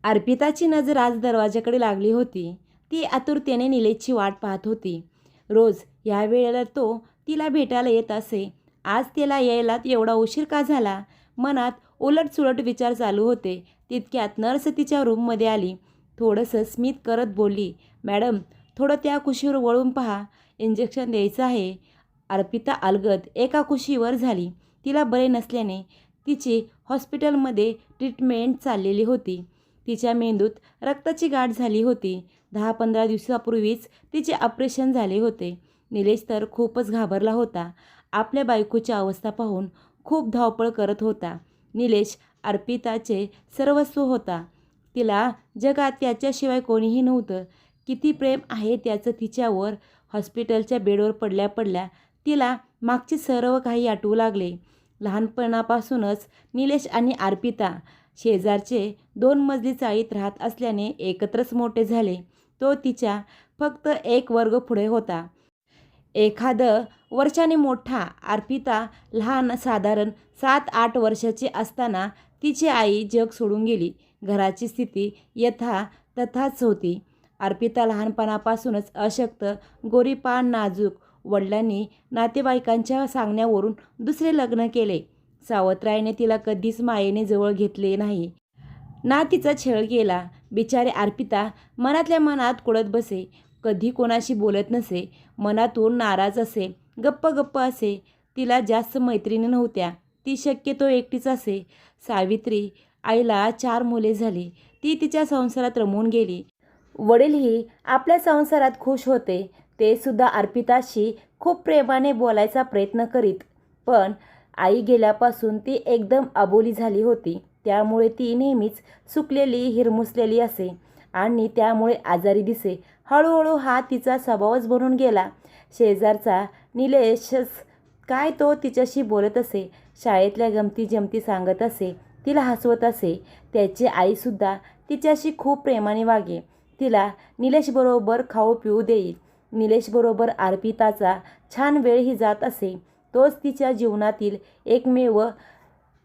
अर्पिताची नजर आज दरवाजाकडे लागली होती. ती आतुरतेने निलेशची वाट पाहत होती. रोज या वेळेला तो तिला भेटायला येत असे. आज तिला यायला एवढा उशीर का झाला? मनात उलटसुलट विचार चालू होते. तितक्यात नर्स तिच्या रूममध्ये आली. थोडंसं स्मित करत बोलली, मॅडम थोडं त्या कुशीवर वळून पहा, इंजेक्शन द्यायचं आहे. अर्पिता अलगद एका कुशीवर झाली. तिला बरे नसल्याने तिची हॉस्पिटलमध्ये ट्रीटमेंट चाललेली होती. तिच्या मेंदूत रक्ताची गाठ झाली होती. 10-15 दिवसापूर्वीच तिचे ऑपरेशन झाले होते. निलेश तर खूपच घाबरला होता. आपल्या बायकोची अवस्था पाहून खूप धावपळ करत होता. निलेश अर्पिताचे सर्वस्व होता. तिला जगात त्याच्याशिवाय कोणीही नव्हतं. किती प्रेम आहे त्याचं तिच्यावर. हॉस्पिटलच्या बेडवर पडल्या पडल्या तिला मागचे सर्व काही आठवू लागले. लहानपणापासूनच निलेश आणि अर्पिता शेजारचे 2 मजली चाळीत राहत असल्याने एकत्रच मोठे झाले. तो तिच्या फक्त 1 वर्ग पुढे होता. एखादं वर्षाने मोठा. अर्पिता लहान, साधारण 7-8 वर्षाची असताना तिची आई जग सोडून गेली. घराची स्थिती यथा तथाच होती. अर्पिता लहानपणापासूनच अशक्त, गोरीपान, नाजूक. वडिलांनी नातेवाईकांच्या सांगण्यावरून दुसरे लग्न केले. सावत्राईने तिला कधीच मायेने जवळ घेतले नाही ना तिचा छळ केला. बिचारी अर्पिता मनातल्या मनात कुळत बसे. कधी कोणाशी बोलत नसे. मनातून नाराज असे. गप्प गप्प असे. तिला जास्त मैत्रिणी नव्हत्या. ती शक्यतो एकटीच असे. सावित्री आईला 4 मुले झाली. ती तिच्या संसारात रमून गेली. वडीलही आपल्या संसारात खुश होते. ते सुद्धा अर्पिताशी खूप प्रेमाने बोलायचा प्रयत्न करीत. पण आई गेल्यापासून ती एकदम अबोली झाली होती. त्यामुळे ती नेहमीच सुकलेली, हिरमुसलेली असे आणि त्यामुळे आजारी दिसे. हळूहळू हा तिचा स्वभावच बनून गेला. शेजारचा निलेशच काय तो तिच्याशी बोलत असे. शाळेतल्या गमती जमती सांगत असे. तिला हसवत असे. त्याची आईसुद्धा तिच्याशी खूप प्रेमाने वागे. तिला निलेशबरोबर खाऊ पिऊ देईल. निलेशबरोबर अर्पिताचा छान वेळही जात असे. तोच तिच्या जीवनातील एकमेव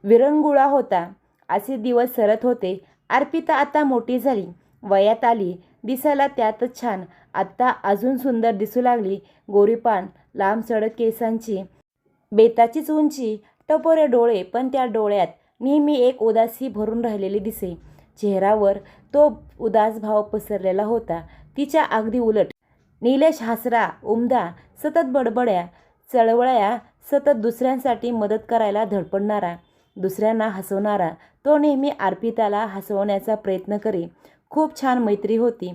विरंगुळा होता. असे दिवस सरत होते. अर्पिता आता मोठी झाली. वयात आली. दिसायला त्यातच छान. आत्ता अजून सुंदर दिसू लागली. गोरीपान, लांब सडक केसांची, बेताचीच उंची, टपोरे डोळे. पण त्या डोळ्यात नेहमी एक उदासी भरून राहिलेली दिसे. चेहऱ्यावर तो उदास भाव पसरलेला होता. तिच्या अगदी उलट. निलेश हसरा, उमदा, सतत बडबड्या, चळवळ्या, सतत दुसऱ्यांसाठी मदत करायला धडपडणारा, दुसऱ्यांना हसवणारा. तो नेहमी अर्पिताला हसवण्याचा प्रयत्न करे. खूप छान मैत्री होती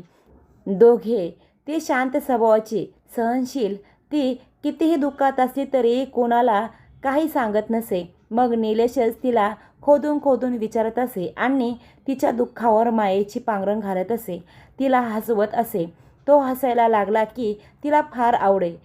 दोघे. ते शांत स्वभावाचे, सहनशील. ती कितीही दुःखात असली तरी कोणाला काही सांगत नसे. मग निलेशच तिला खोदून खोदून विचारत असे आणि तिच्या दुःखावर मायेची पांघरण घालत असे. तिला हसवत असे. तो हसायला लागला की तिला फार आवडे.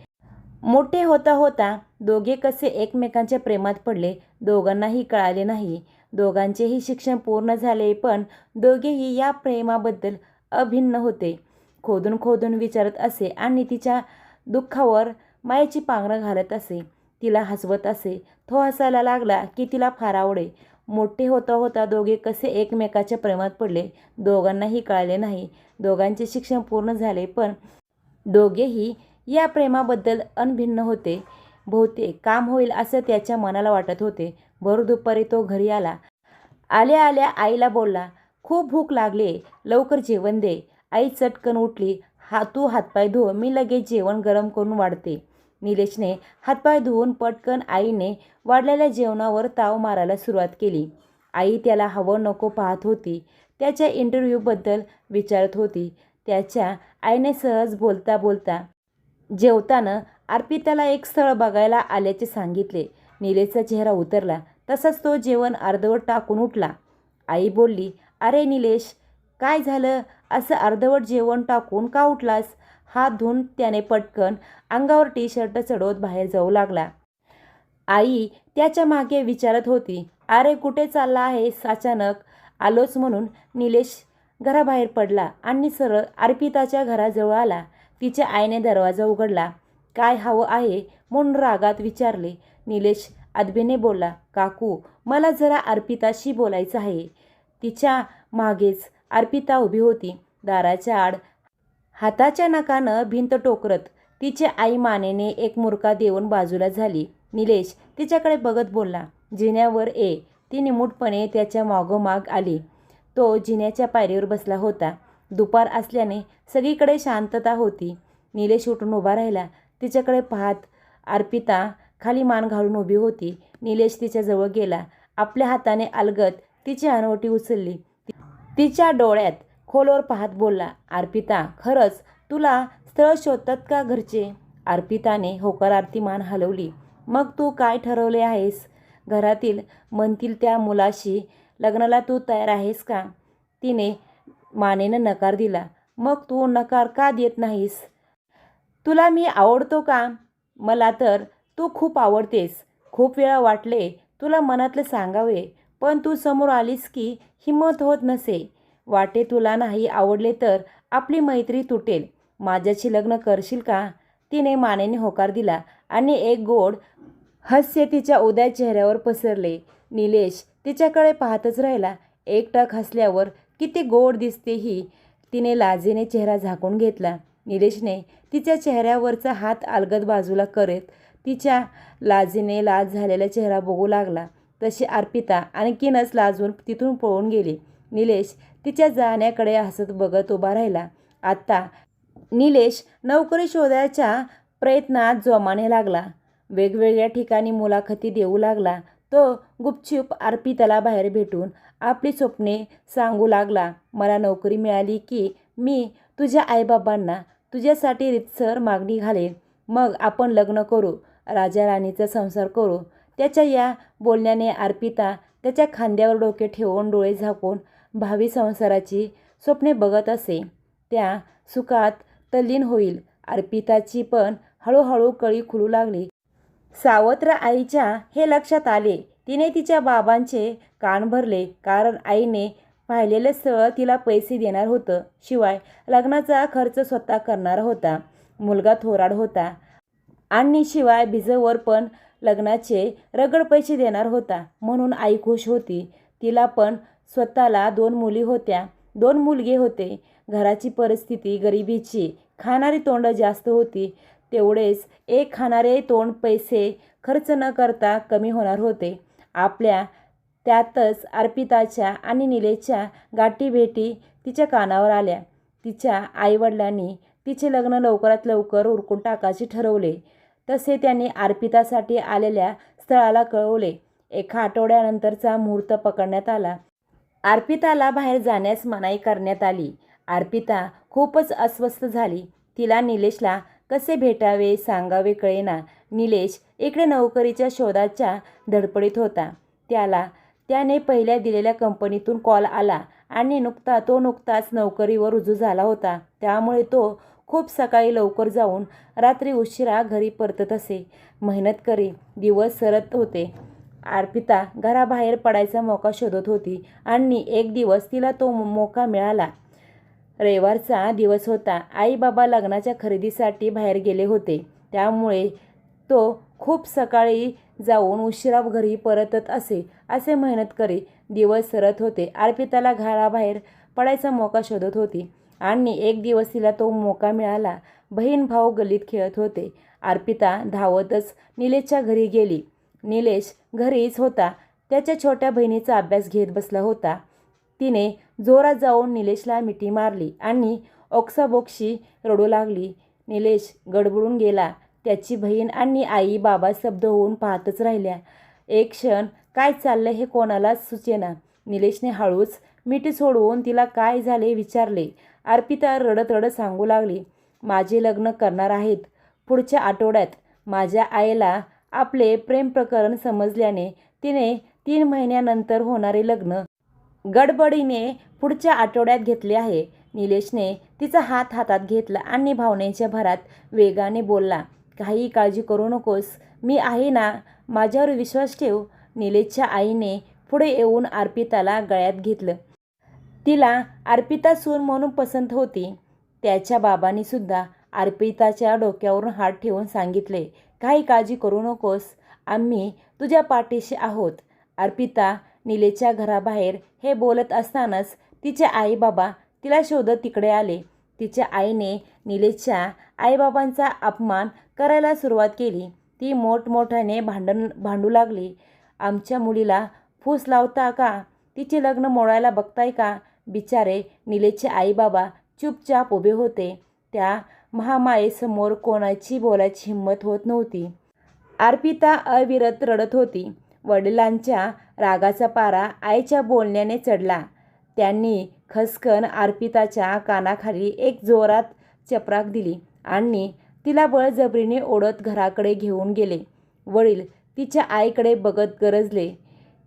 मोठे होता होता दोघे कसे एकमेकांच्या प्रेमात पडले दोघांनाही कळाले नाही. दोघांचेही शिक्षण पूर्ण झाले. पण दोघेही या प्रेमाबद्दल अभिन्न होते. खोदून खोदून विचारत असे आणि तिच्या दुःखावर मायेची पांघरण घालत असे. तिला हसवत असे. तो हसायला लागला की तिला फार आवडे. मोठे होता होता दोघे कसे एकमेकाच्या प्रेमात पडले दोघांनाही कळाले नाही. दोघांचे शिक्षण पूर्ण झाले. पण दोघेही या प्रेमाबद्दल अनभिन्न होते. बहुतेक काम होईल असं त्याच्या मनाला वाटत होते. भर दुपारी तो घरी आला. आल्या आल्या आईला बोलला, खूप भूक लागली, लवकर जेवण दे. आई चटकन उठली. तू हातपाय धुव, मी लगेच जेवण गरम करून वाढते. निलेशने हातपाय धुवून पटकन आईने वाढलेल्या जेवणावर ताव मारायला सुरुवात केली. आई त्याला हवं नको पाहत होती. त्याच्या इंटरव्ह्यूबद्दल विचारत होती. त्याच्या आईने सहज बोलता बोलता जेवताना अर्पिताला एक स्थळ बघायला आल्याचे सांगितले. निलेशचा चेहरा उतरला. तसंच तो जेवण अर्धवट टाकून उठला. आई बोलली, अरे निलेश, काय झालं? असं अर्धवट जेवण टाकून का उठलास? हात धुवून त्याने पटकन अंगावर टी-शर्ट चढवत बाहेर जाऊ लागला. आई त्याच्या मागे विचारत होती, अरे कुठे चालला आहेस? अचानक आलोच म्हणून निलेश घराबाहेर पडला आणि सरळ अर्पिताच्या घराजवळ आला. तिच्या आईने दरवाजा उघडला. काय हवं आहे म्हणून रागात विचारले. निलेश अदबीने बोलला, काकू, मला जरा अर्पिताशी बोलायचं आहे. तिच्या मागेच अर्पिता उभी होती, दाराच्या आड हाताच्या नखानं भिंत टोकरत. तिची आई मानेने एक मुरका देऊन बाजूला झाली. निलेश तिच्याकडे बघत बोलला, जिन्यावर ये. ती निमूटपणे त्याच्या मागोमाग आली. तो जिन्याच्या पायरीवर बसला होता. दुपार असल्याने सगळीकडे शांतता होती. निलेश उठून उभा राहिला. तिच्याकडे पाहत. अर्पिता खाली मान घालून उभी होती. निलेश तिच्याजवळ गेला. आपल्या हाताने अलगद तिची हनवटी उचलली. तिच्या डोळ्यात खोलवर पाहत बोलला, अर्पिता, खरंच तुला स्थळ शोधतात का घरचे? अर्पिताने होकारार्थी मान हलवली. मग तू काय ठरवले आहेस? घरातील म्हणतील त्या मुलाशी लग्नाला तू तयार आहेस का? तिने मानेनं नकार दिला. मग तू नकार का देत नाहीस? तुला मी आवडतो का? मला तर तू खूप आवडतेस. खूप वेळा वाटले तुला मनातलं सांगावे, पण तू समोर आलीस की हिंमत होत नसे. वाटे तुला नाही आवडले तर आपली मैत्री तुटेल. माझ्याशी लग्न करशील का? तिने मानेने होकार दिला आणि एक गोड हास्य तिच्या उद्या चेहऱ्यावर पसरले. निलेश तिच्याकडे पाहतच राहिला. एकटक हसल्यावर किती गोड दिसते ही. तिने लाजेने चेहरा झाकून घेतला. निलेशने तिच्या चेहऱ्यावरचा हात अलगद बाजूला करत तिच्या लाजेने लाज झालेला चेहरा बघू लागला. तशी अर्पिता आणखीनच लाजून तिथून पळून गेली. निलेश तिच्या जाण्याकडे हसत बघत उभा राहिला. आता निलेश नोकरी शोधायच्या प्रयत्नात जोमाने लागला. वेगवेगळ्या ठिकाणी मुलाखती देऊ लागला. तो गुपचूप अर्पिताला बाहेर भेटून आपली स्वप्ने सांगू लागला. मला नोकरी मिळाली की मी तुझ्या आईबाबांना तुझ्यासाठी रीतसर मागणी घालेन. मग आपण लग्न करू, राजा राणीचा संसार करू. त्याच्या या बोलण्याने अर्पिता त्याच्या खांद्यावर डोके ठेवून डोळे झाकून भावी संसाराची स्वप्ने बघत असे. त्या सुखात तल्लीन होईल. अर्पिताची पण हळूहळू कळी खुलू लागली. सावत्र आईच्या हे लक्षात आले. तिने तिच्या बाबांचे कान भरले, कारण आईने पाहिलेलं स्थळ तिला पैसे देणार होतं. शिवाय लग्नाचा खर्च स्वतः करणार होता. मुलगा थोराड होता आणि शिवाय बिजवर पण लग्नाचे रगड पैसे देणार होता. म्हणून आई खुश होती. तिला पण स्वतःला 2 मुली होत्या, 2 मुलगे होते. घराची परिस्थिती गरिबीची. खाणारी तोंड जास्त होती. तेवढेच एक खाणारे तोंड पैसे खर्च न करता कमी होणार होते. आपल्या त्यातच अर्पिताच्या आणि निलेशच्या गाठीभेटी तिच्या कानावर आल्या. तिच्या आईवडिलांनी तिचे लग्न लवकरात लवकर उरकून टाकायचे ठरवले. तसे त्यांनी अर्पितासाठी आलेल्या स्थळाला कळवले. एका आठवड्यानंतरचा मुहूर्त पकडण्यात आला. अर्पिताला बाहेर जाण्यास मनाई करण्यात आली. अर्पिता खूपच अस्वस्थ झाली. तिला निलेशला कसे भेटावे सांगावे कळेना. निलेश इकडे नोकरीच्या शोधाच्या धडपडीत होता. त्याने पहिल्या दिलेल्या कंपनीतून कॉल आला आणि नुकताच नोकरीवर रुजू झाला होता. त्यामुळे तो खूप सकाळी लवकर जाऊन रात्री उशिरा घरी परतत असे. मेहनत करी. दिवस सरत होते. अर्पिता घराबाहेर पडायचा मौका शोधत होती आणि एक दिवस तिला तो मौका मिळाला. रविवारचा दिवस होता. आई बाबा लग्नाच्या खरेदीसाठी बाहेर गेले होते. त्यामुळे तो खूप सकाळी जाऊन उशिरा घरी परतत असे मेहनत करी. दिवस सरत होते. अर्पिताला घराबाहेर पडायचा मौका शोधत होती आणि एक दिवस तिला तो मौका मिळाला. बहीण भाऊ गल्लीत खेळत होते. अर्पिता धावतच निलेशच्या घरी गेली. निलेश घरीच होता. त्याच्या छोट्या बहिणीचा अभ्यास घेत बसला होता. तिने जोरात जाऊन निलेशला मिठी मारली आणि ओक्साबोक्शी रडू लागली. निलेश गडबडून गेला. त्याची बहीण आणि आई बाबा स्तब्ध होऊन पाहतच राहिल्या. एक क्षण काय चाललं हे कोणालाच सुचेना. निलेशने हळूच मिठी सोडवून तिला काय झाले विचारले. अर्पिता रडत रडत सांगू लागली, माझे लग्न करणार आहेत पुढच्या आठवड्यात. माझ्या आईला आपले प्रेम प्रकरण समजल्याने तिने 3 महिन्यानंतर होणारे लग्न गडबडीने पुढच्या आठवड्यात घेतले आहे. निलेशने तिचा हात हातात घेतला आणि भावनेच्या भरात वेगाने बोलला, काही काळजी करू नकोस, मी आहे ना, माझ्यावर विश्वास ठेव. निलेशच्या आईने पुढे येऊन अर्पिताला गळ्यात घेतलं. तिला अर्पिता सून म्हणून पसंत होती. त्याच्या बाबांनी सुद्धा अर्पिताच्या डोक्यावरून हात ठेवून सांगितले, काही काळजी करू नकोस, आम्ही तुझ्या पाठीशी आहोत. अर्पिता निलेशच्या घराबाहेर हे बोलत असतानाच तिचे आई बाबा तिला शोधत तिकडे आले. तिच्या आईने निलेशच्या आईबाबांचा अपमान करायला सुरुवात केली. ती मोठमोठ्याने भांडू लागली. आमच्या मुलीला फूस लावता का? तिचे लग्न मोडायला बघताय का? बिचारे निलेशचे आई बाबा चुपचाप उभे होते. त्या महामायेसमोर कोणाची बोलायची हिंमत होत नव्हती. अर्पिता अविरत रडत होती. वडिलांच्या रागाचा पारा आईच्या बोलण्याने चढला. त्यांनी खसकन अर्पिताच्या कानाखाली एक जोरात चपराक दिली आणि तिला बळजबरीने ओढत घराकडे घेऊन गेले. वडील तिच्या आईकडे बघत गरजले,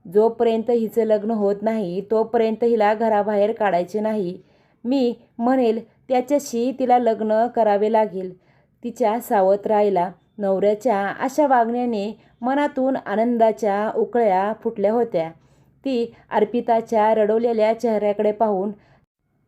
जोपर्यंत हिचं लग्न होत नाही तोपर्यंत हिला घराबाहेर काढायचे नाही. मी म्हणेल त्याच्याशी तिला लग्न करावे लागेल. तिच्या सावत्र राहिला नवऱ्याच्या अशा वागण्याने मनातून आनंदाच्या उकळ्या फुटल्या होत्या. ती अर्पिताच्या रडवलेल्या चेहऱ्याकडे पाहून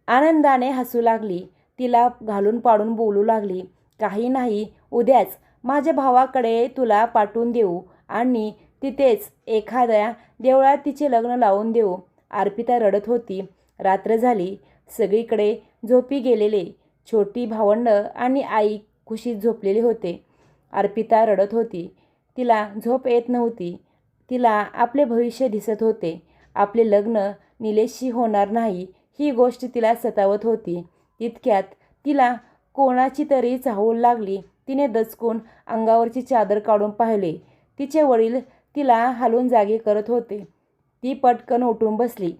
आनंदाने हसू लागली. तिला घालून पाडून बोलू लागली, काही नाही, उद्याच माझ्या भावाकडे तुला पाठवून देऊ आणि तिथेच एखाद्या देवळात तिचे लग्न लावून देऊ. अर्पिता रडत होती. रात्र झाली. सगळीकडे झोपी गेलेले छोटी भावंड आणि आई खुशीत झोपलेले होते. अर्पिता रडत होती. तिला झोप येत नव्हती. तिला आपले भविष्य दिसत होते. आपले लग्न निलेशशी होणार नाही ही गोष्ट तिला सतावत होती. तितक्यात तिला कोणाची तरी चाहूल लागली. तिने दचकून अंगावरची चादर काढून पाहिले. तिचे वडील तिला हालून जागे करत होते. ती पटकन उठून बसली.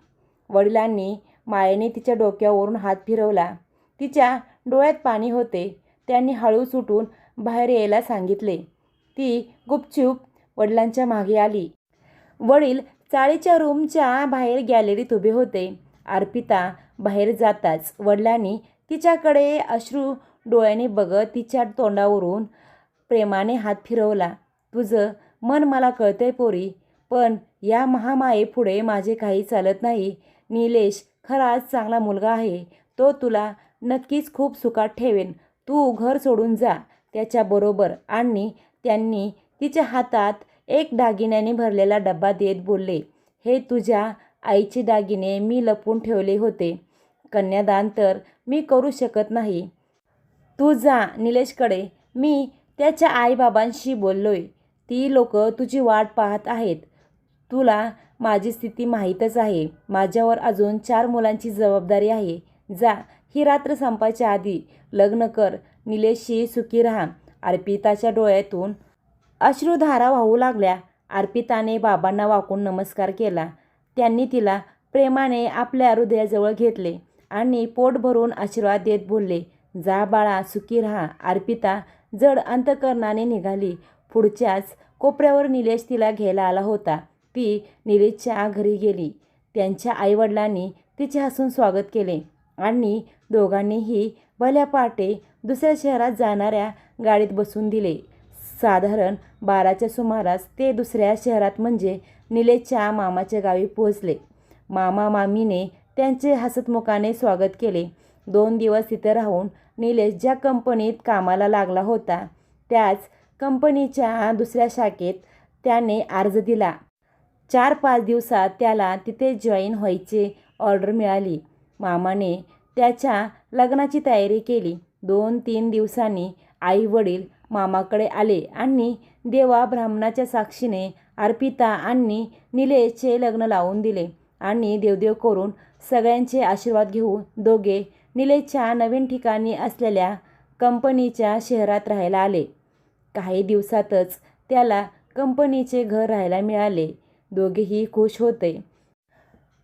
वडिलांनी मायेने तिच्या डोक्यावरून हात फिरवला. तिच्या डोळ्यात पाणी होते. त्यांनी हळूच उठून बाहेर यायला सांगितले. ती गुपचूप वडिलांच्या मागे आली. वडील चाळीच्या रूमच्या बाहेर गॅलरीत उभे होते. अर्पिता बाहेर जाताच वडिलांनी तिच्याकडे अश्रू डोळ्याने बघत तिच्या तोंडावरून प्रेमाने हात फिरवला. तुझं मन मला कळतंय पोरी, पण या महामायेपुढे माझे काही चालत नाही. निलेश खराच चांगला मुलगा आहे. तो तुला नक्कीच खूप सुखात ठेवेन. तू घर सोडून जा त्याच्याबरोबर. आणि त्यांनी तिच्या हातात एक दागिन्याने भरलेला डबा देत बोलले, हे तुझ्या आईचे दागिने मी लपवून ठेवले होते. कन्यादान तर मी करू शकत नाही. तू जा निलेशकडे. मी त्याच्या आईबाबांशी बोललोय. ती लोक तुझी वाट पाहत आहेत. तुला माझी स्थिती माहीतच आहे. माझ्यावर अजून 4 मुलांची जबाबदारी आहे. जा, ही रात्र संपायच्या आधी लग्न कर. निलेशशी सुखी राहा. अर्पिताच्या डोळ्यातून अश्रुधारा वाहू लागल्या. अर्पिताने बाबांना वाकून नमस्कार केला. त्यांनी तिला प्रेमाने आपल्या हृदयाजवळ घेतले आणि पोट भरून आशीर्वाद देत बोलले, जा बाळा, सुखी राहा. अर्पिता जड अंतकरणाने निघाली. पुढच्याच कोपऱ्यावर निलेश तिला घ्यायला आला होता. ती निलेशच्या घरी गेली. त्यांच्या आईवडिलांनी तिचे हसून स्वागत केले आणि दोघांनीही भल्या पहाटे दुसऱ्या शहरात जाणाऱ्या गाडीत बसून दिले. साधारण 12च्या सुमारास ते दुसऱ्या शहरात म्हणजे निलेशच्या मामाच्या गावी पोहोचले. मामा मामीने त्यांचे हसतमुखाने स्वागत केले. 2 दिवस तिथे राहून निलेश ज्या कंपनीत कामाला लागला होता त्याच कंपनीच्या दुसऱ्या शाखेत त्याने अर्ज दिला. 4-5 दिवसात त्याला तिथे जॉईन व्हायची ऑर्डर मिळाली. मामाने त्याच्या लग्नाची तयारी केली. 2-3 दिवसांनी आई वडील मामाकडे आले आणि देवा ब्राह्मणाच्या साक्षीने अर्पिता आणि निलेशचे लग्न लावून दिले आणि देवदेव करून सगळ्यांचे आशीर्वाद घेऊन दोघे निलेशच्या नवीन ठिकाणी असलेल्या कंपनीच्या शहरात राहायला आले. काही दिवसातच त्याला कंपनीचे घर राहायला मिळाले. दोघेही खुश होते.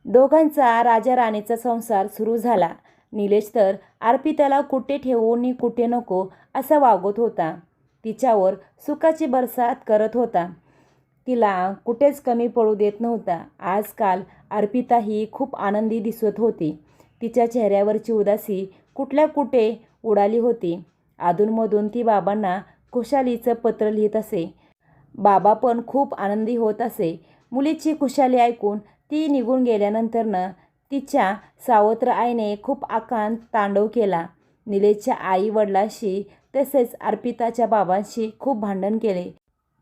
दोघांचा राजा राणीचा संसार सुरू झाला. निलेश तर अर्पिताला कुठे ठेवू आणि कुठे नको असा वागत होता. तिच्यावर सुखाची बरसात करत होता. तिला कुठेच कमी पडू देत नव्हता. आजकाल अर्पिता ही खूप आनंदी दिसत होती. तिच्या चेहऱ्यावरची उदासी कुठल्या कुठे उडाली होती. अधूनमधून ती बाबांना खुशालीचं पत्र लिहित असे. बाबा पण खूप आनंदी होत असे. मुलीची खुशाली ऐकून ती निघून गेल्यानंतरनं तिच्या सावत्र आईने खूप आकांत तांडव केला. निलेशच्या आई वडिलांशी तसेच अर्पिताच्या बाबांशी खूप भांडण केले,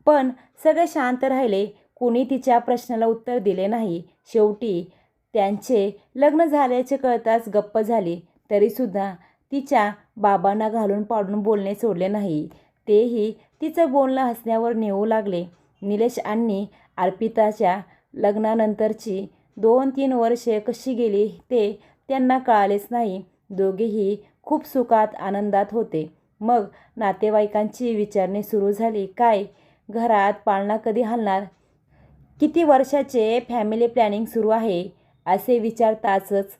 पण सगळे शांत राहिले. कोणी तिच्या प्रश्नाला उत्तर दिले नाही. शेवटी त्यांचे लग्न झाल्याचे कळताच गप्प झाली. तरीसुद्धा तिच्या बाबांना घालून पाडून बोलणे सोडले नाही. तेही तिचं बोलणं हसण्यावर नेऊ लागले. निलेश आणि अर्पिताच्या लग्नानंतरची 2-3 वर्षे कशी गेली ते त्यांना कळालेच नाही. दोघेही खूप सुखात आनंदात होते. मग नातेवाईकांची विचारणी सुरू झाली. काय घरात पाळणा कधी हलणार, किती वर्षाचे फॅमिली प्लॅनिंग सुरू आहे, असे विचारताचच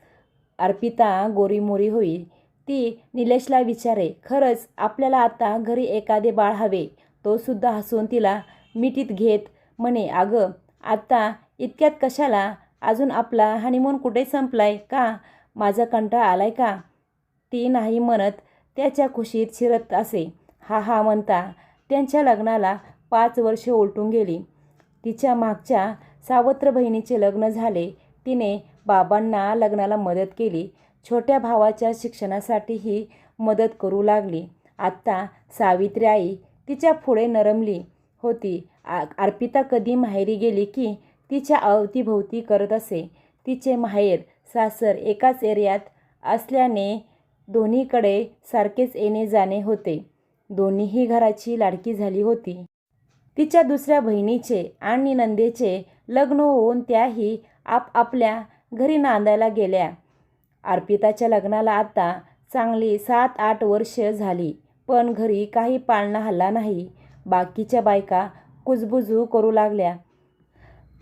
अर्पिता गोरीमोरी होईल. ती निलेशला विचारे, खरंच आपल्याला आता घरी एखादे बाळ हवे. तो सुद्धा हसून तिला मिठीत घेत म्हणे, अगं आता इतक्यात कशाला, अजून आपला हनीमून कुठे संपलाय का, माझा कंटाळा आलाय का. ती नाही म्हणत त्याच्या खुशीत शिरत असे. हा हा म्हणता त्यांच्या लग्नाला 5 वर्षे उलटून गेली. तिच्या मागच्या सावत्र बहिणीचे लग्न झाले. तिने बाबांना लग्नाला मदत केली. छोट्या भावाच्या शिक्षणासाठीही मदत करू लागली. आत्ता सावित्री आई तिच्या पुढे नरमली होती. अर्पिता कधी माहेरी गेली की तिच्या अवतीभोवती करत असे. तिचे माहेर सासर एकाच एरियात असल्याने दोन्हीकडे सारखेच येणे जाणे होते. दोन्हीही घराची लाडकी झाली होती. तिच्या दुसऱ्या बहिणीचे आणि नंदेचे लग्न होऊन त्याही आपापल्या घरी नांदायला गेल्या. अर्पिताच्या लग्नाला आता चांगली 7-8 वर्ष झाली, पण घरी काही पाळणा हल्ला नाही. बाकीच्या बायका कुजबुजू करू लागल्या.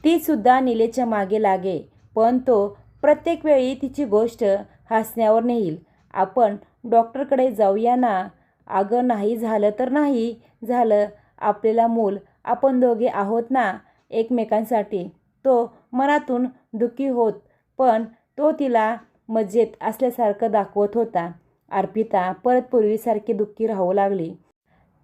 ती सुद्धा निलेशच्या मागे लागे, पण तो प्रत्येक वेळी तिची गोष्ट हसण्यावर नेईल. आपण डॉक्टरकडे जाऊया ना. अगं नाही झालं तर नाही झालं, आपल्याला मूल, आपण दोघे आहोत ना एकमेकांसाठी. तो मनातून दुःखी होत, पण तो तिला मजेत असल्यासारखं दाखवत होता. अर्पिता परत पूर्वीसारखी दुःखी राहू लागली.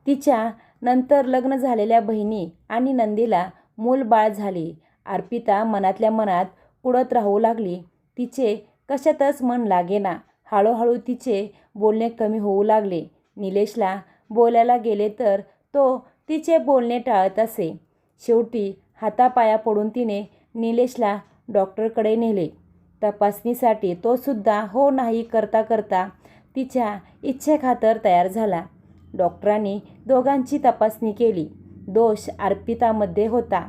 तिच्या नंतर लग्न झालेल्या बहिणी आणि नंदीला मूलबाळ झाली. अर्पिता मनातल्या मनात कुढत राहू लागली. तिचे कशातच मन लागेना. हळूहळू तिचे बोलणे कमी होऊ लागले. निलेशला बोलायला गेले तर तो तिचे बोलणे टाळत असे. शेवटी हातापाया पडून तिने निलेशला डॉक्टरकडे नेले तपासणीसाठी. तो सुद्धा हो नाही करता करता तिच्या इच्छेखातर तयार झाला. डॉक्टरांनी दोघांची तपासणी केली. दोष अर्पितामध्ये होता.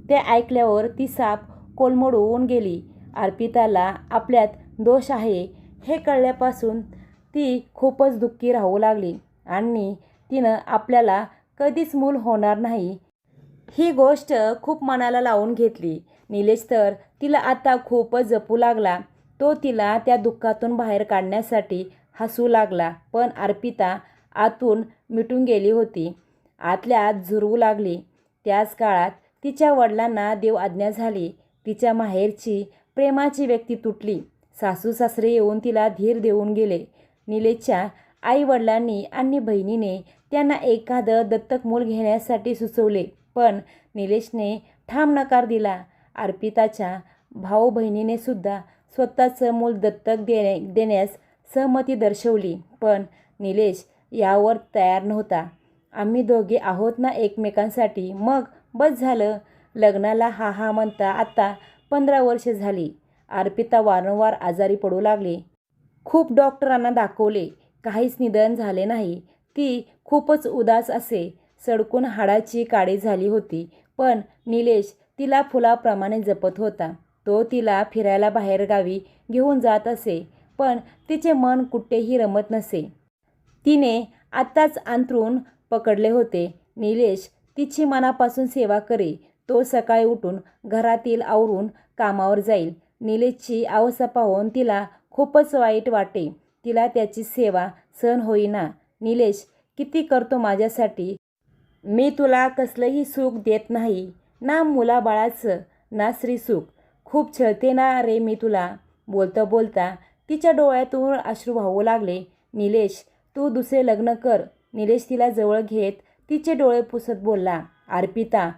ते ऐकल्यावर ती साप कोलमडून गेली. अर्पिताला आपल्यात दोष आहे हे कळल्यापासून ती खूपच दुःखी राहू लागली आणि तिनं आपल्याला कधीच मूल होणार नाही ही गोष्ट खूप मनाला लावून घेतली. निलेश तर तिला आता खूपच जपू लागला. तो तिला त्या दुःखातून बाहेर काढण्यासाठी हसू लागला, पण अर्पिता आतून मिटून गेली होती. आतल्या आत झुरवू लागली. त्याच काळात तिच्या वडिलांना देव आज्ञा झाली. तिच्या माहेरची प्रेमाची व्यक्ती तुटली. सासू सासरे येऊन तिला धीर देऊन गेले. निलेशच्या आई वडिलांनी आणि बहिणीने त्यांना एखादं दत्तक मूल घेण्यासाठी सुचवले, पण निलेशने ठाम नकार दिला. अर्पिताच्या भाऊ बहिणीने सुद्धा स्वतःचं मूल दत्तक देण्यास सहमती दर्शवली, पण निलेश यावर तयार नव्हता. आम्ही दोघे आहोत ना एकमेकांसाठी, मग बस झालं. लग्नाला हा हा म्हणता आता 15 वर्ष झाली. अर्पिता वारंवार आजारी पडू लागली. खूप डॉक्टरांना दाखवले, काहीच निदान झाले नाही. ती खूपच उदास असे. सडकून हाडाची काडी झाली होती, पण निलेश तिला फुलाप्रमाणे जपत होता. तो तिला फिरायला बाहेरगावी घेऊन जात असे, पण तिचे मन कुठेही रमत नसे. तिने आत्ताच अंथरूण पकडले होते. निलेश तिची मनापासून सेवा करे. तो सकाळी उठून घरातील आवरून कामावर जाईल. निलेशची अवस्था पाहून तिला खूपच वाईट वाटे. तिला त्याची सेवा सहन होईना. निलेश किती करतो माझ्यासाठी. मी तुला कसलंही सुख देत नाही, ना मुलाबाळाचं ना स्त्रीसुख. खूप छळते ना रे मी तुला. बोलता बोलता तिच्या डोळ्यातून अश्रू वाहू लागले. निलेश तू दुसरे लग्न कर. निलेश तिला जवळ घेत तिचे डोळे पुसत बोलला, अर्पिता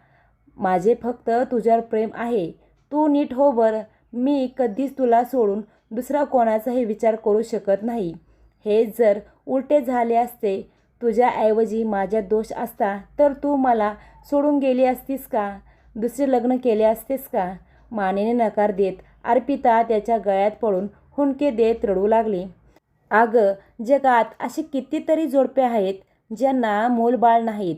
माझे फक्त तुझ्यावर प्रेम आहे. तू नीट हो बरं. मी कधीच तुला सोडून दुसरा कोणाचाही विचार करू शकत नाही. हे जर उलटे झाले असते, तुझ्याऐवजी माझ्यात दोष असता तर तू मला सोडून गेली असतीस का? दुसरे लग्न केले असतेस का? मानेने नकार देत अर्पिता त्याच्या गळ्यात पडून हुंदके देत रडू लागली. अगं, जगात असे कितीतरी जोडपे आहेत ज्यांना मूलबाळ नाहीत.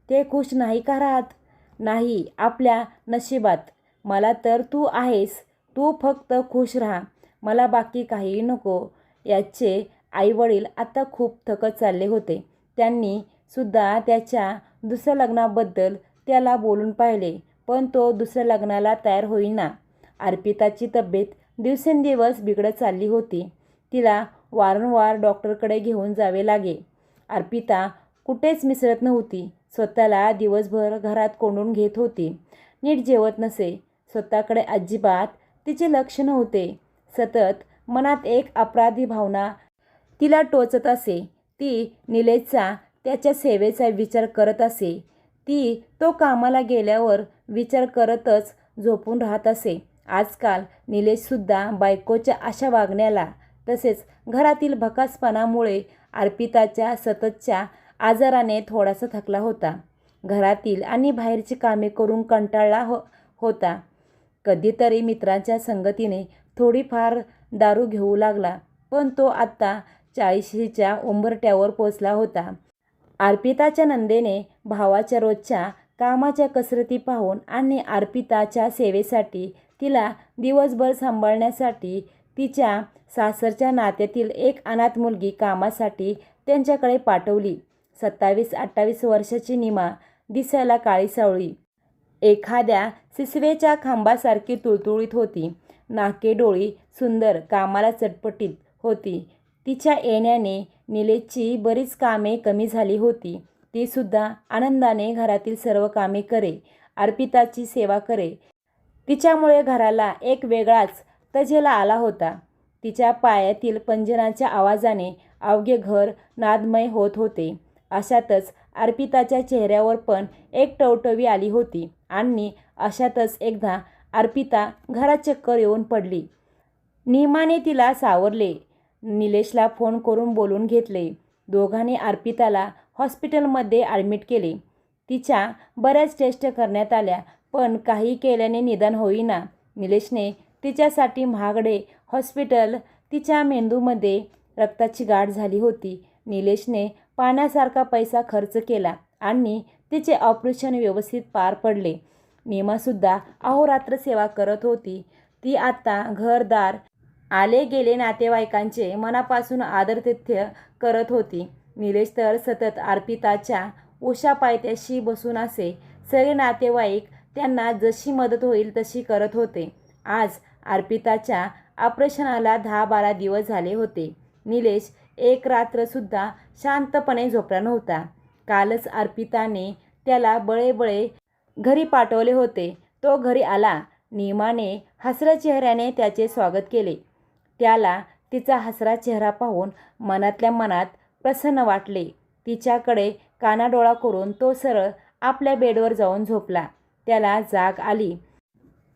ते खुश नाही का राहत? नाही आपल्या नशिबात. मला तर तू आहेस. तू फक्त खुश राहा. मला बाकी काही नको. याचे आईवडील आता खूप थकत चालले होते. त्यांनी सुद्धा त्याच्या दुसऱ्या लग्नाबद्दल त्याला बोलून पाहिले, पण तो दुसऱ्या लग्नाला तयार होईना. अर्पिताची तब्येत दिवसेंदिवस बिघडत चालली होती. तिला वारंवार डॉक्टरकडे घेऊन जावे लागे. अर्पिता कुठेच मिसळत नव्हती. स्वतःला दिवसभर घरात कोंडून घेत होती. नीट जेवत नसे. स्वतःकडे अजिबात तिचे लक्ष नव्हते. सतत मनात एक अपराधी भावना तिला टोचत असे. ती निलेशचा, त्याच्या सेवेचा विचार करत असे. ती तो कामाला गेल्यावर विचार करतच झोपून राहत असे. आजकाल निलेशसुद्धा बायकोच्या अशा वागण्याला, तसेच घरातील भकासपणामुळे अर्पिताच्या सततच्या आजाराने थोडासा थकला होता. घरातील आणि बाहेरची कामे करून कंटाळला होता. कधीतरी मित्रांच्या संगतीने थोडीफार दारू घेऊ लागला, पण तो आत्ता 40च्या उंबरठ्यावर पोचला होता. अर्पिताच्या नंदेने भावाच्या रोजच्या कामाच्या कसरती पाहून आणि अर्पिताच्या सेवेसाठी तिला दिवसभर सांभाळण्यासाठी तिच्या सासरच्या नात्यातील एक अनाथ मुलगी कामासाठी त्यांच्याकडे पाठवली. 27-28 वर्षाची नीमा दिसायला काळीसावळी, एखाद्या सिसवेच्या खांबासारखी तुळतुळीत होती. नाकेडोळी सुंदर, कामाला चटपटीत होती. तिच्या येण्याने निलेशची बरीच कामे कमी झाली होती. ती सुद्धा आनंदाने घरातील सर्व कामे करे, अर्पिताची सेवा करे. तिच्यामुळे घराला एक वेगळाच तजेला आला होता. तिच्या पायातील पंजनाच्या आवाजाने अवघे घर नादमय होत होते. अशातच अर्पिताच्या चेहऱ्यावर पण एक टवटवी आली होती. आणि अशातच एकदा अर्पिता घरात चक्कर येऊन पडली. नीमाने तिला सावरले. निलेशला फोन करून बोलून घेतले. दोघांनी अर्पिताला हॉस्पिटलमध्ये ॲडमिट केले. तिच्या बऱ्याच टेस्ट करण्यात आल्या, पण काही केल्याने निदान होईना. निलेशने तिच्यासाठी महागडे हॉस्पिटल, तिच्या मेंदूमध्ये रक्ताची गाठ झाली होती. निलेशने पाण्यासारखा पैसा खर्च केला आणि तिचे ऑपरेशन व्यवस्थित पार पडले. नीमासुद्धा अहोरात्र सेवा करत होती. ती आता घरदार, आले गेले नातेवाईकांचे मनापासून आदरातिथ्य करत होती. निलेश तर सतत अर्पिताच्या उशा पायथ्याशी बसून असे. सगळे नातेवाईक त्यांना जशी मदत होईल तशी करत होते. आज अर्पिताच्या ऑपरेशनाला 10-12 दिवस झाले होते. निलेश एक रात्रसुद्धा शांतपणे झोपला नव्हता. कालच अर्पिताने त्याला बळेबळे घरी पाठवले होते. तो घरी आला. नीमाने हसऱ्या चेहऱ्याने त्याचे स्वागत केले. त्याला तिचा हसरा चेहरा पाहून मनातल्या मनात प्रसन्न वाटले. तिच्याकडे कानाडोळा करून तो सरळ आपल्या बेडवर जाऊन झोपला. त्याला जाग आली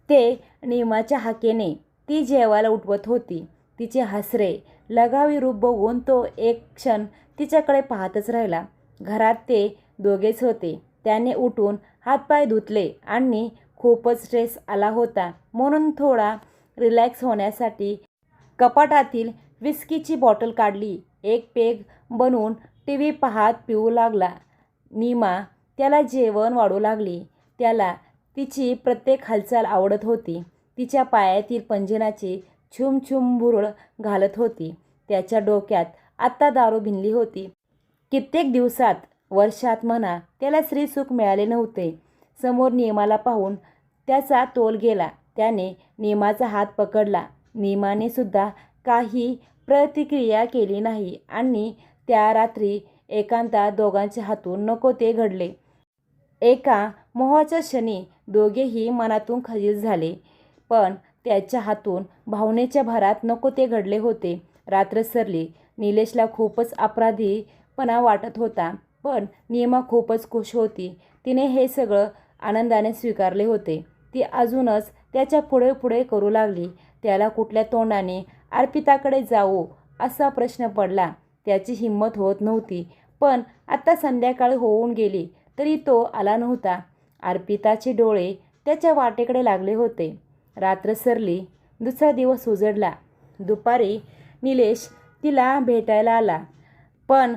ते नीमाच्या हाकेने. ती जेवायला उठवत होती. तिचे हसरे लगावी रूप बघून तो एक क्षण तिच्याकडे पाहतच राहिला. घरात ते दोघेच होते. त्याने उठून हातपाय धुतले आणि खूपच स्ट्रेस आला होता म्हणून थोडा रिलॅक्स होण्यासाठी कपाटातील विस्कीची बॉटल काढली. एक पेग बनवून TV पाहत पिऊ लागला. नीमा त्याला जेवण वाढू लागली. त्याला तिची प्रत्येक हालचाल आवडत होती. तिच्या पायातील पंजनाची छुमछुम भुरळ घालत होती. त्याच्या डोक्यात आत्ता दारू भिनली होती. कित्येक दिवसात, वर्षात म्हणा, त्याला स्त्रीसुख मिळाले नव्हते. समोर नीमाला पाहून त्याचा तोल गेला. त्याने नीमाचा हात पकडला. नीमाने सुद्धा काही प्रतिक्रिया केली नाही आणि त्या रात्री एकांतात दोघांच्या हातून नको ते घडले. एका मोहाच्या क्षणी दोघेही मनातून खजील झाले, पण त्याच्या हातून भावनेच्या भरात नको ते घडले होते. रात्र सरली. निलेशला खूपच अपराधीपणा वाटत होता, पण नीमा खूपच खुश होती. तिने हे सगळं आनंदाने स्वीकारले होते. ती अजूनच त्याच्या पुढे पुढे करू लागली. त्याला कुठल्या तोंडाने अर्पिताकडे जाऊ असा प्रश्न पडला. त्याची हिंमत होत नव्हती. पण आता संध्याकाळ होऊन गेली तरी तो आला नव्हता. अर्पिताचे डोळे त्याच्या वाटेकडे लागले होते. रात्र सरली. दुसरा दिवस उजडला. दुपारी निलेश तिला भेटायला आला, पण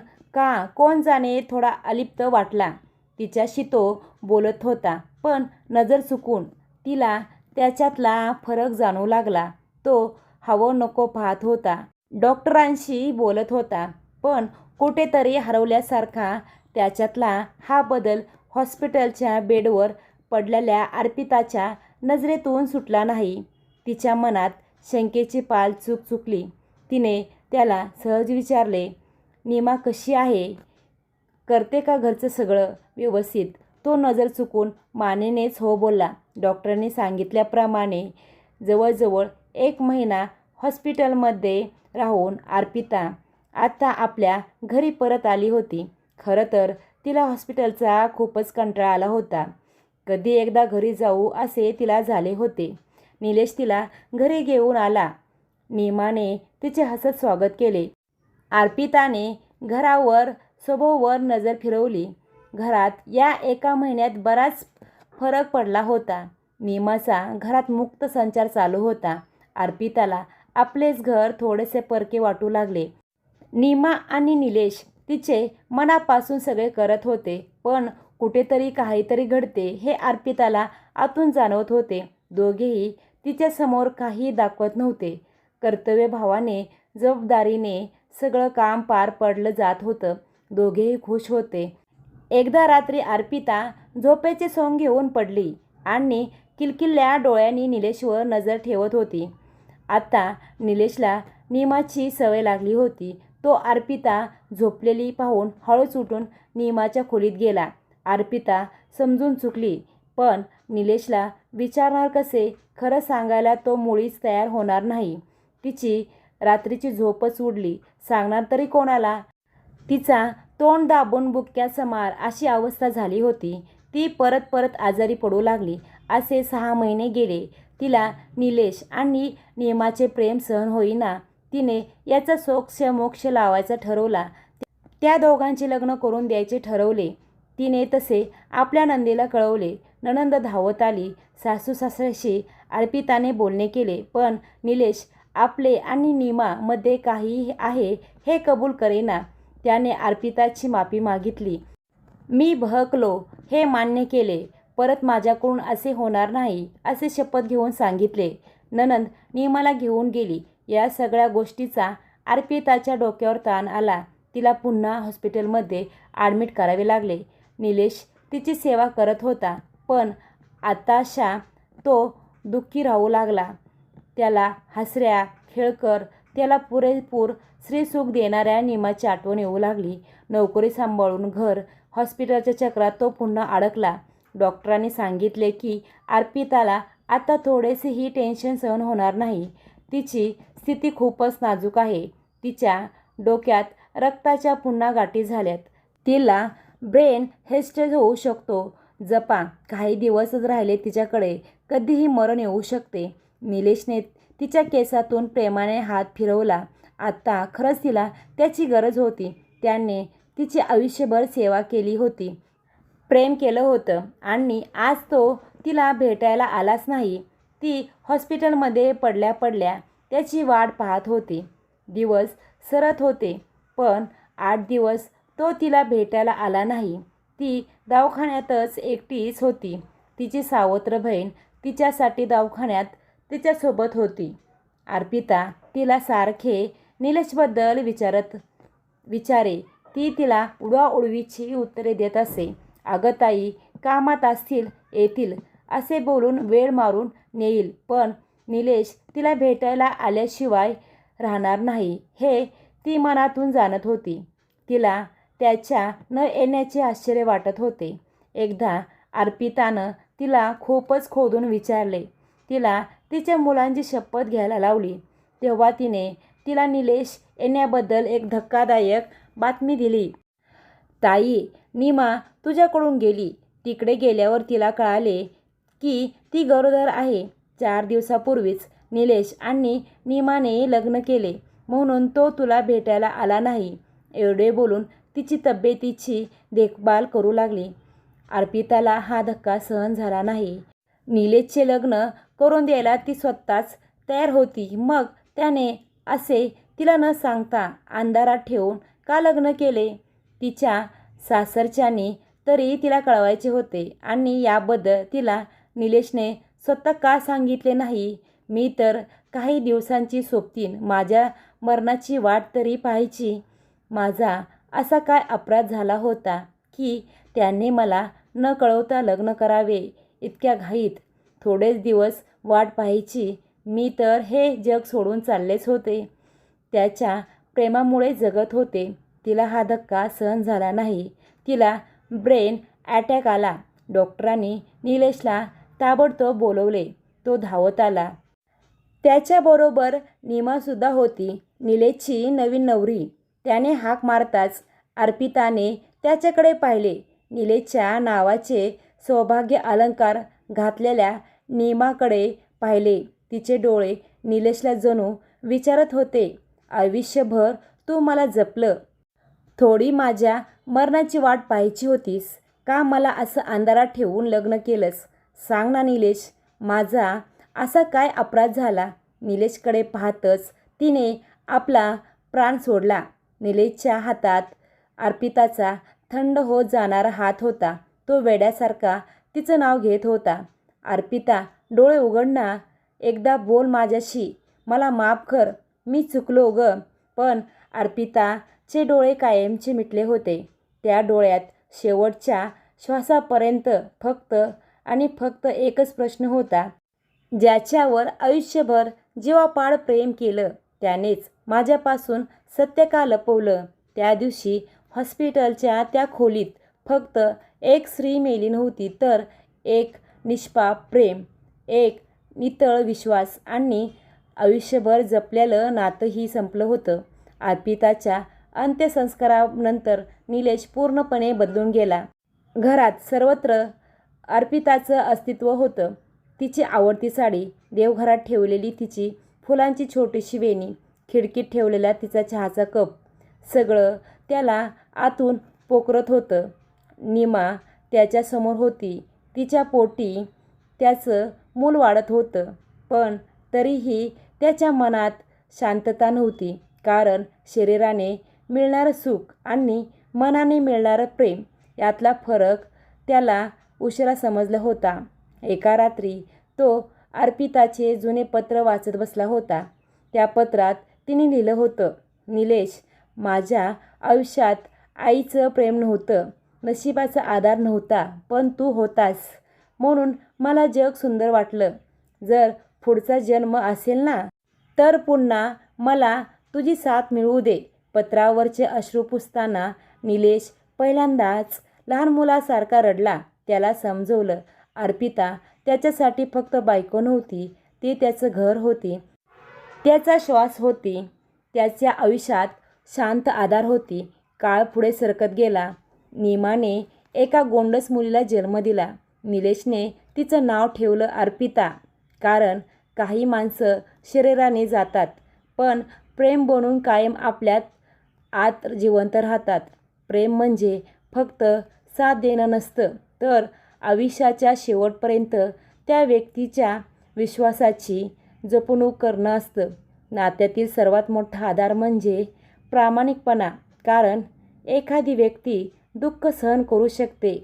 कोण जाणे थोडा अलिप्त वाटला. तिच्याशी तो बोलत होता, पण नजर चुकून तिला त्याच्यातला फरक जाणवू लागला. तो हवं नको पाहत होता, डॉक्टरांशी बोलत होता, पण कुठेतरी हरवल्यासारखा. त्याच्यातला हा बदल हॉस्पिटलच्या बेडवर पडलेल्या अर्पिताच्या नजरेतून सुटला नाही. तिच्या मनात शंकेची पाल चुकली. तिने त्याला सहज विचारले, नीमा कशी आहे? करते का घरचं सगळं व्यवस्थित? तो नजर चुकून मानेनेच हो बोलला. डॉक्टरांनी सांगितल्याप्रमाणे जवळजवळ 1 महिना हॉस्पिटलमध्ये राहून अर्पिता आता आपल्या घरी परत आली होती. खरं तर तिला हॉस्पिटलचा खूपच कंटाळा आला होता. कधी एकदा घरी जाऊ असे तिला झाले होते. निलेश तिला घरी घेऊन आला. नीमाने तिचे हसत स्वागत केले. अर्पिताने घरावर सभोवर नजर फिरवली. घरात या 1 महिन्यात बराच फरक पडला होता. नीमाचा घरात मुक्त संचार चालू होता. अर्पिताला आपलेच घर थोडेसे परके वाटू लागले. नीमा आणि निलेश तिचे मनापासून सगळे करत होते, पण कुठेतरी काहीतरी घडते हे अर्पिताला आतून जाणवत होते. दोघेही तिच्यासमोर काही दाखवत नव्हते. कर्तव्यभावाने जबाबदारीने सगळं काम पार पडलं जात होतं. दोघेही खुश होते. एकदा रात्री अर्पिता झोपेचे सोंग घेऊन पडली आणि किलकिल्ल्या डोळ्यांनी निलेशवर नजर ठेवत होती. आता निलेशला नीमाची सवय लागली होती. तो अर्पिता झोपलेली पाहून हळूच उठून नीमाच्या खोलीत गेला. अर्पिता समजून चुकली, पण निलेशला विचारणार कसे? खरं सांगायला तो मुळीच तयार होणार नाही. तिची रात्रीची झोपच उडली. सांगणार तरी कोणाला? तिचा तोंड दाबून बुक्क्याचा मार अशी अवस्था झाली होती. ती परत परत आजारी पडू लागली. असे 6 महिने गेले. तिला निलेश आणि नीमाचे प्रेम सहन होईना. तिने याचा मोक्ष लावायचा ठरवला. त्या दोघांचे लग्न करून द्यायचे ठरवले. तिने तसे आपल्या नंदेला कळवले. नणंद धावत आली. सासू सासऱ्याशी अर्पिताने बोलणे केले, पण निलेश आपले आणि नीमा मध्ये काही आहे हे कबूल करेना. त्याने अर्पिताची माफी मागितली. मी बहकलो हे मान्य केले. परत माझ्याकडून असे होणार नाही असे शपथ घेऊन सांगितले. नणंद नीमाला घेऊन गेली. या सगळ्या गोष्टीचा अर्पिताच्या डोक्यावर ताण आला. तिला पुन्हा हॉस्पिटलमध्ये ॲडमिट करावे लागले. निलेश तिची सेवा करत होता, पण आताशा तो दुःखी राहू लागला. त्याला हसऱ्या खेळकर, त्याला पुरेपूर श्रीसुख देणाऱ्या नीमाची आठवण येऊ लागली. नोकरी सांभाळून घर, हॉस्पिटलच्या चक्रात तो पुन्हा अडकला. डॉक्टरांनी सांगितले की अर्पिताला आता थोडेसेही टेन्शन सहन होणार नाही. तिची स्थिती खूपच नाजूक आहे. तिच्या डोक्यात रक्ताच्या पुन्हा गाठी झाल्यात. तिला ब्रेन हेमरेज होऊ शकतो. जपा, काही दिवसच राहिले तिच्याकडे. कधीही मरण येऊ शकते. निलेशने तिच्या केसातून प्रेमाने हात फिरवला. आता खरंच तिला त्याची गरज होती. त्याने तिची आयुष्यभर सेवा केली होती, प्रेम केलं होतं, आणि आज तो तिला भेटायला आलाच नाही. ती हॉस्पिटलमध्ये पडल्या पडल्या त्याची वाट पाहत होती. दिवस सरत होते, पण 8 दिवस तो तिला भेटायला आला नाही. ती दवाखान्यातच एकटीच होती. तिची सावत्र बहीण तिच्यासाठी दवाखान्यात तिच्यासोबत होती. अर्पिता तिला सारखे निलेशबद्दल विचारे. ती तिला उडवाउडवीची उत्तरे देत असे. अगं ताई, कामात असतील, येतील असे बोलून वेळ मारून नेईल, पण निलेश तिला भेटायला आल्याशिवाय राहणार नाही हे ती मनातून जाणत होती. तिला त्याच्या न येण्याचे आश्चर्य वाटत होते. एकदा अर्पितानं तिला खूपच खोदून विचारले. तिला तिच्या मुलांची शपथ घ्यायला लावली. तेव्हा तिने तिला निलेश येण्याबद्दल एक धक्कादायक बातमी दिली. ताई, नीमा तुझ्याकडून गेली. तिकडे गेल्यावर तिला कळाले की ती गरोदर आहे. 4 दिवसापूर्वीच निलेश आणि नीमाने लग्न केले, म्हणून तो तुला भेटायला आला नाही. एवढे बोलून तिची तब्येतीची देखभाल करू लागली. अर्पिताला हा धक्का सहन झाला नाही. निलेशचे लग्न करून द्यायला ती स्वतःच तयार होती. मग त्याने असे तिला न सांगता अंधारात ठेवून का लग्न केले? तिच्या सासरच्यानी तरी तिला कळवायचे होते आणि याबद्दल तिला निलेशने स्वतः का सांगितले नाही? मी तर काही दिवसांची सोबतीन माझ्या मरणाची वाट तरी पाहायची. माझा असा काय अपराध झाला होता की त्यांनी मला न कळवता लग्न करावे इतक्या घाईत? थोडेच दिवस वाट पाहायची. मी तर हे जग सोडून चाललेच होते. त्याच्या प्रेमामुळे जगत होते. तिला हा धक्का सहन झाला नाही. तिला ब्रेन अटॅक आला. डॉक्टरांनी निलेशला ताबडतोब बोलवले. तो धावत आला. त्याच्याबरोबर नीमासुद्धा होती, निलेशची नवीन नवरी. त्याने हाक मारताच अर्पिताने त्याच्याकडे पाहिले. निलेशच्या नावाचे सौभाग्य अलंकार घातलेल्या नीमाकडे पाहिले. तिचे डोळे निलेशला जणू विचारत होते, आयुष्यभर तू मला जपलं. थोडी माझ्या मरणाची वाट पाहायची होतीस का मला असं अंधारात ठेवून लग्न केलंस? सांग ना निलेश, माझा असा काय अपराध झाला? निलेशकडे पाहतच तिने आपला प्राण सोडला. निलेशच्या हातात अर्पिताचा थंड होत जाणारा हात होता. तो वेड्यासारखा तिचं नाव घेत होता. अर्पिता, डोळे उघड ना, एकदा बोल माझ्याशी. मला माफ कर, मी चुकलो ग. पण अर्पिताचे डोळे कायमचे मिटले होते. त्या डोळ्यात शेवटच्या श्वासापर्यंत फक्त आणि फक्त एकच प्रश्न होता, ज्याच्यावर आयुष्यभर जीवापाड प्रेम केलं त्यानेच माझ्यापासून सत्य का लपवलं? त्या दिवशी हॉस्पिटलच्या त्या खोलीत फक्त एक स्त्री मेली नव्हती, तर एक निष्पाप प्रेम, एक नितळ विश्वास आणि आयुष्यभर जपलेलं नातंही संपलं होतं. अर्पिताच्या अंत्यसंस्कारानंतर निलेश पूर्णपणे बदलून गेला. घरात सर्वत्र अर्पिताचं अस्तित्व होतं. तिची आवडती साडी, देवघरात ठेवलेली तिची फुलांची छोटीशी वेणी, खिडकीत ठेवलेला तिचा चहाचा कप, सगळं त्याला आतून पोखरत होतं. नीमा त्याच्यासमोर होती. तिच्या पोटी त्याचं मूल वाढत होतं. पण तरीही त्याच्या मनात शांतता नव्हती. कारण शरीराने मिळणारं सुख आणि मनाने मिळणारं प्रेम यातला फरक त्याला उशिरा समजला होता. एका रात्री तो अर्पिताचे जुने पत्र वाचत बसला होता. त्या पत्रात तिने लिहिलं होतं, निलेश, माझ्या आयुष्यात आईचं प्रेम नव्हतं, नशिबाचा आधार नव्हता, पण तू होतास म्हणून मला जग सुंदर वाटलं. जर पुढचा जन्म असेल ना, तर पुन्हा मला तुझी साथ मिळवू दे. पत्रावरचे अश्रू पुसताना निलेश पहिल्यांदाच लहान मुलासारखा रडला. त्याला समजवलं, अर्पिता त्याच्यासाठी फक्त बायको नव्हती, ती त्याचं घर होती, त्याचा श्वास होती, त्याच्या आयुष्यात शांत आधार होती. काळ पुढे सरकत गेला. नीमाने एका गोंडस मुलीला जन्म दिला. निलेशने तिचं नाव ठेवलं अर्पिता. कारण काही माणसं शरीराने जातात, पण प्रेम बनून कायम आपल्यात आत जिवंत राहतात. प्रेम म्हणजे फक्त साथ देणं नसतं, तर आयुष्याच्या शेवटपर्यंत त्या व्यक्तीच्या विश्वासाची जपणूक करणं असतं. नात्यातील सर्वात मोठा आधार म्हणजे प्रामाणिकपणा. कारण एखादी व्यक्ती दुःख सहन करू शकते,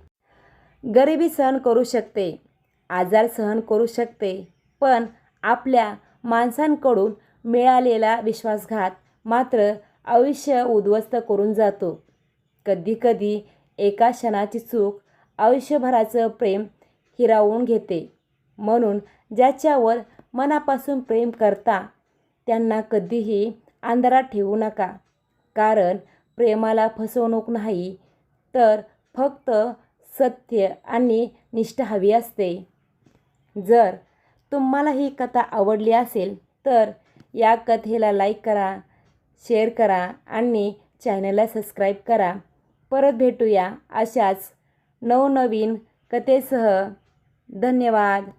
गरिबी सहन करू शकते, आजार सहन करू शकते, पण आपल्या माणसांकडून मिळालेला विश्वासघात मात्र आयुष्य उद्ध्वस्त करून जातो. कधीकधी एका क्षणाची चूक आयुष्यभराचं प्रेम हिरावून घेते. म्हणून ज्याच्यावर मनापासून प्रेम करता त्यांना कधीही अंधारात ठेवू नका. कारण प्रेमाला फसवणूक नाही, तर फक्त सत्य आणि निष्ठा हवी असते. जर तुम्हाला ही कथा आवडली असेल तर या कथेला लाईक करा, शेअर करा आणि चॅनलला सबस्क्राईब करा. परत भेटूया अशाच नवनवीन कथेसह. धन्यवाद.